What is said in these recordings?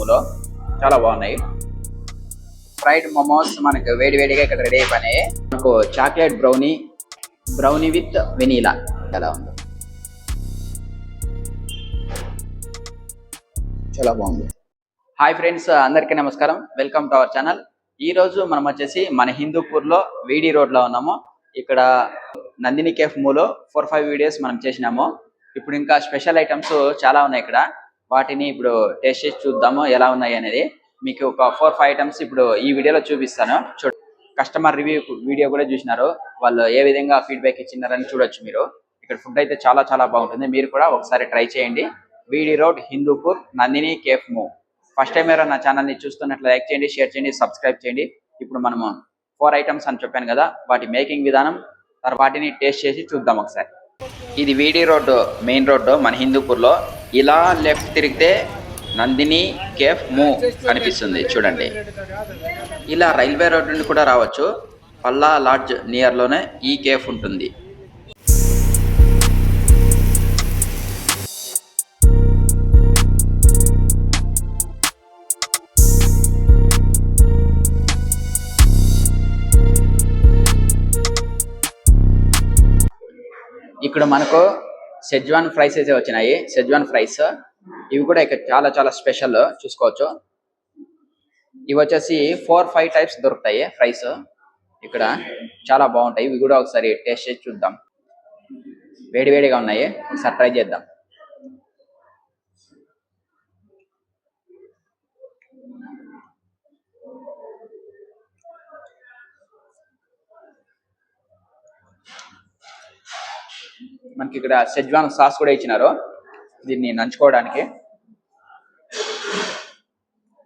మూలో చాలా బాగున్నాయి. ఫ్రైడ్ మోమోస్ మనకు వేడివేడిగా ఇక్కడ రెడీ అయిపోయినాయి. మనకు చాక్లెట్ బ్రౌనీ విత్ వెనీలా ఎలా ఉంది, చాలా బాగుంది. హాయ్ ఫ్రెండ్స్, అందరికీ నమస్కారం. Welcome to our channel. ఈ రోజు మనం వచ్చేసి మన హిందూపూర్లో వీడి రోడ్లో ఉన్నాము. ఇక్కడ నందిని కేఫ్ మూలో 4-5 వీడియోస్ మనం చేసినాము. ఇప్పుడు ఇంకా స్పెషల్ ఐటమ్స్ చాలా ఉన్నాయి ఇక్కడ. వాటిని ఇప్పుడు టేస్ట్ చేసి చూద్దాము ఎలా ఉన్నాయి అనేది. మీకు ఒక 4-5 ఐటమ్స్ ఇప్పుడు ఈ వీడియోలో చూపిస్తాను. కస్టమర్ రివ్యూ వీడియో కూడా చూసినారు, వాళ్ళు ఏ విధంగా ఫీడ్బ్యాక్ ఇచ్చినారని చూడొచ్చు మీరు. ఇక్కడ ఫుడ్ అయితే చాలా చాలా బాగుంటుంది. మీరు కూడా ఒకసారి ట్రై చేయండి. వీడి road, Hindupur, Nandini cafe move. First time ఎవరైనా నా ఛానల్ని చూస్తున్నట్లు లైక్ చేయండి, షేర్ చేయండి, సబ్స్క్రైబ్ చేయండి. ఇప్పుడు మనము 4 ఐటమ్స్ అని చెప్పాను కదా, వాటి మేకింగ్ విధానం వాటిని టేస్ట్ చేసి చూద్దాం ఒకసారి. ఇది వీడి రోడ్డు, మెయిన్ రోడ్డు మన హిందూపూర్లో. ఇలా లెఫ్ట్ తిరిగితే నందిని కేఫ్ మూవ్ కనిపిస్తుంది చూడండి. ఇలా రైల్వే రోడ్ నుండి కూడా రావచ్చు. పల్లా లాడ్జ్ నియర్లోనే ఈ కేఫ్ ఉంటుంది. ఇక్కడ మనకు సెజ్వాన్ ఫ్రైస్ అయితే వచ్చినాయి. సెజ్వాన్ ఫ్రైస్ ఇవి కూడా ఇక్కడ చాలా చాలా స్పెషల్, చూసుకోవచ్చు. ఇవి వచ్చేసి 4-5 టైప్స్ దొరుకుతాయి ఫ్రైస్ ఇక్కడ, చాలా బాగుంటాయి. ఇవి కూడా ఒకసారి టేస్ట్ చేసి చూద్దాం. వేడివేడిగా ఉన్నాయి, ఒకసారి ట్రై చేద్దాం. మనకి ఇక్కడ సెజ్వాన్ సాస్ కూడా ఇచ్చినారు దీన్ని నంచుకోవడానికి.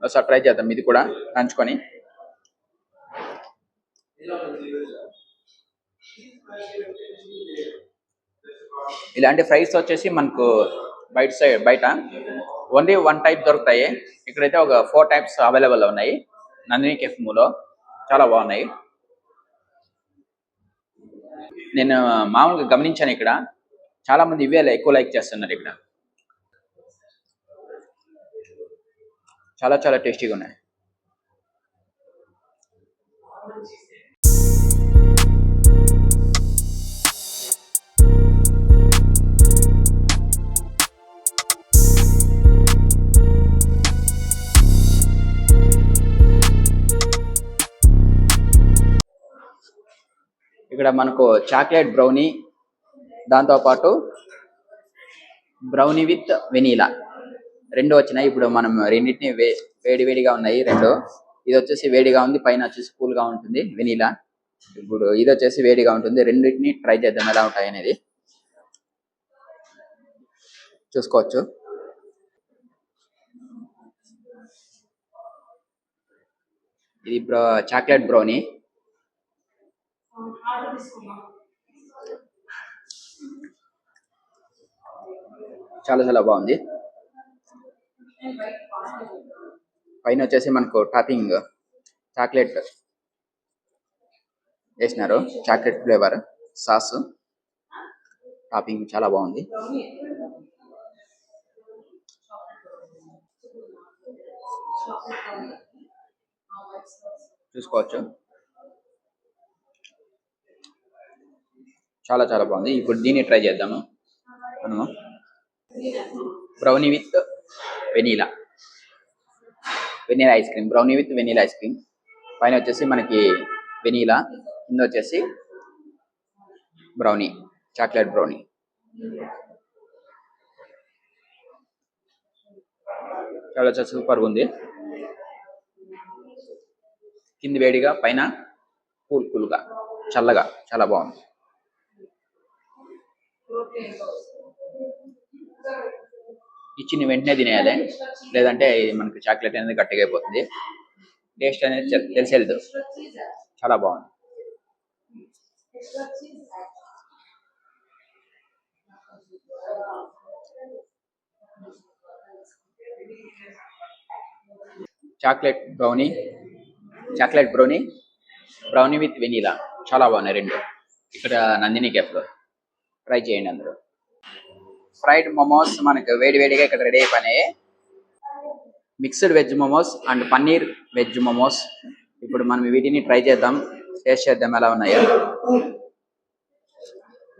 ఒకసారి ట్రై చేద్దాం ఇది కూడా నంచుకొని. ఇలాంటి ఫ్రైస్ వచ్చేసి మనకు బయట ఓన్లీ 1 టైప్ దొరుకుతాయి. ఇక్కడైతే ఒక 4 టైప్స్ అవైలబుల్ ఉన్నాయి నందిని కేఫ్ మూలో. చాలా బాగున్నాయి. నేను మామూలుగా గమనించాను, ఇక్కడ చాలా మంది ఇవే ఎక్కువ లైక్ చేస్తున్నారు. ఇక్కడ చాలా చాలా టేస్టీగా ఉన్నాయి. ఇక్కడ మనకు చాక్లెట్ బ్రౌనీ, దాంతోపాటు బ్రౌనీ విత్ వెనీలా రెండు వచ్చినాయి. ఇప్పుడు మనం రెండింటిని వేడివేడిగా ఉన్నాయి రెండు. ఇది వచ్చేసి వేడిగా ఉంది, పైన వచ్చేసి కూల్గా ఉంటుంది వెనీలా. ఇప్పుడు ఇది వచ్చేసి వేడిగా ఉంటుంది. రెండింటిని ట్రై చేద్దాం ఎలా ఉంటాయి అనేది. చూసుకోవచ్చు. ఇది చాక్లెట్ బ్రౌనీ. చాలా చాలా బాగుంది. పైన వచ్చేసి మనకు టాపింగ్ చాక్లెట్ వేసినారు, చాక్లెట్ ఫ్లేవర్ సాస్ టాపింగ్ చాలా బాగుంది. చూసుకోవచ్చు, చాలా చాలా బాగుంది. ఇప్పుడు దీన్ని ట్రై చేద్దాము మనము. Brownie with vanilla ice cream. Brownie with vanilla ice cream. పైన వచ్చేసి మనకి వెనీలా, కింద వచ్చేసి బ్రౌనీ, చాక్లెట్ బ్రౌనీ. చాలా చాలా సూపర్గా ఉంది. కింది వేడిగా, పైన కూల్గా చల్లగా, చాలా బాగుంది. ఇచ్చిన వెంటనే తినేయాలి, లేదంటే మనకి చాక్లెట్ అనేది గట్టిగా అయిపోతుంది. టేస్ట్ అనేది తెలిసేది. చాలా బాగుంది. చాక్లెట్ బ్రౌనీ విత్ వెనీలా చాలా బాగున్నాయి రెండు. ఇక్కడ నందిని కేఫ్లో ట్రై చేయండి అందరూ. ఫ్రైడ్ మోమోస్ మనకు వేడివేడిగా ఇక్కడ రెడీ అయిపోయినాయి. Mixed veg momos and paneer veg momos. ఇప్పుడు మనం వీటిని ట్రై చేద్దాం, టేస్ట్ చేద్దాం ఎలా ఉన్నాయో.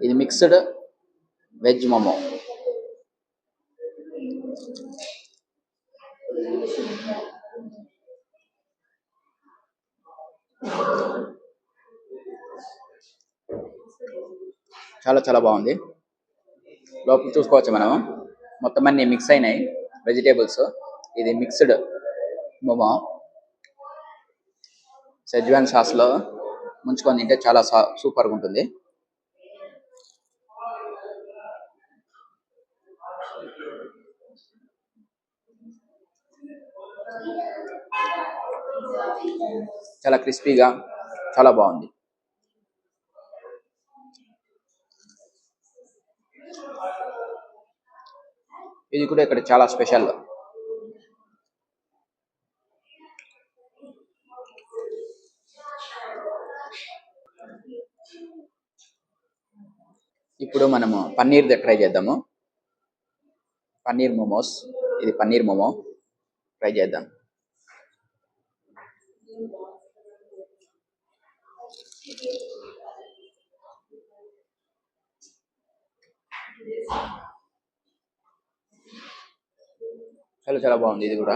ఇది మిక్స్డ్ వెజ్ మోమో. చాలా చాలా బాగుంది. లోపల చూసుకోవచ్చు మనము, మొత్తం అన్ని మిక్స్ అయినాయి వెజిటేబుల్స్. ఇది మిక్స్డ్ మోమో. సెజ్వాన్ సాస్లో ముంచుకొని తింటే చాలా సూపర్గా ఉంటుంది. చాలా క్రిస్పీగా చాలా బాగుంది. ఇది కూడా ఇక్కడ చాలా స్పెషల్. ఇప్పుడు మనము పన్నీర్ ట్రై చేద్దాము. పన్నీర్ మోమోస్. ఇది పన్నీర్ మోమో ట్రై చేద్దాం. చాలా చాలా బాగుంది. ఇది కూడా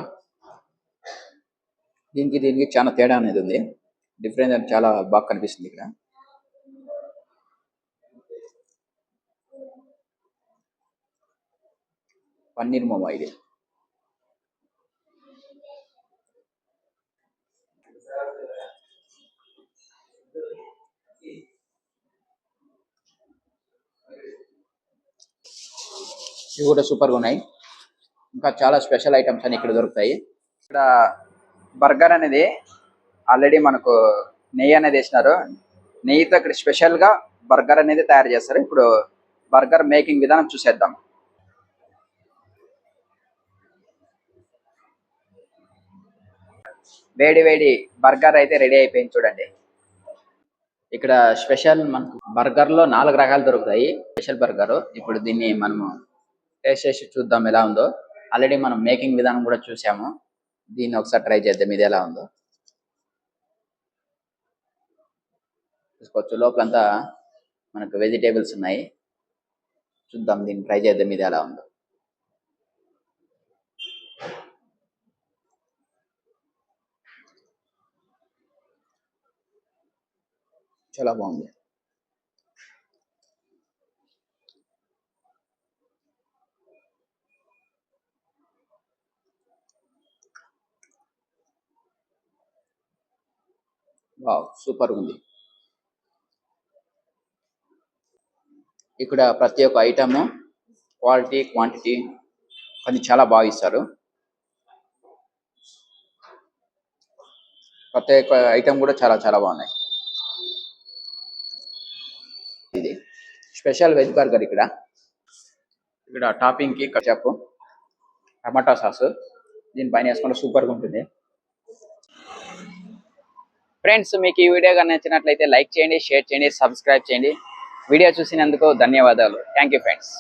దీనికి చాలా తేడా అనేది ఉంది. డిఫరెన్స్ చాలా బాగా కనిపిస్తుంది ఇక్కడ. పన్నీర్ మోమో ఇది. ఇవి కూడా సూపర్గా ఉన్నాయి. ఇంకా చాలా స్పెషల్ ఐటమ్స్ అని ఇక్కడ దొరుకుతాయి. ఇక్కడ బర్గర్ అనేది ఆల్రెడీ మనకు నెయ్యి అనేది వేసినారు. నెయ్యితో ఇక్కడ స్పెషల్గా బర్గర్ అనేది తయారు చేస్తారు. ఇప్పుడు బర్గర్ మేకింగ్ విధానం చూసేద్దాం. వేడి వేడి బర్గర్ అయితే రెడీ అయిపోయింది చూడండి. ఇక్కడ స్పెషల్ మనకు బర్గర్లో 4 రకాలు దొరుకుతాయి. Special burger. ఇప్పుడు దీన్ని మనము టేస్ట్ చేసి చూద్దాం ఎలా ఉందో. ఆల్రెడీ మనం మేకింగ్ విధానం కూడా చూసాము. దీన్ని ఒకసారి ట్రై చేద్దాం ఇది ఎలా ఉందో. చూసుకోవచ్చు లోపలంతా మనకు వెజిటేబుల్స్ ఉన్నాయి. చూద్దాం, దీన్ని ట్రై చేద్దాం ఇది ఎలా ఉందో. చాలా బాగుంది. వావ్, సూపర్ ఉంది. ఇక్కడ ప్రతి ఒక్క ఐటమ్ క్వాలిటీ క్వాంటిటీ అది చాలా బాగా ఇస్తారు. ప్రతి ఒక్క ఐటమ్ కూడా చాలా చాలా బాగున్నాయి. ఇది స్పెషల్ వెజ్ బర్గర్. ఇక్కడ టాపింగ్ కి కచప్, టమాటా సాస్ దీనిపైన వేసుకుంటే సూపర్గా ఉంటుంది. ఫ్రెండ్స్, మీకు ఈ వీడియో కానీ నచ్చినట్లయితే లైక్ చేయండి, షేర్ చేయండి, సబ్స్క్రైబ్ చేయండి. వీడియో చూసినందుకు ధన్యవాదాలు. Thank you friends.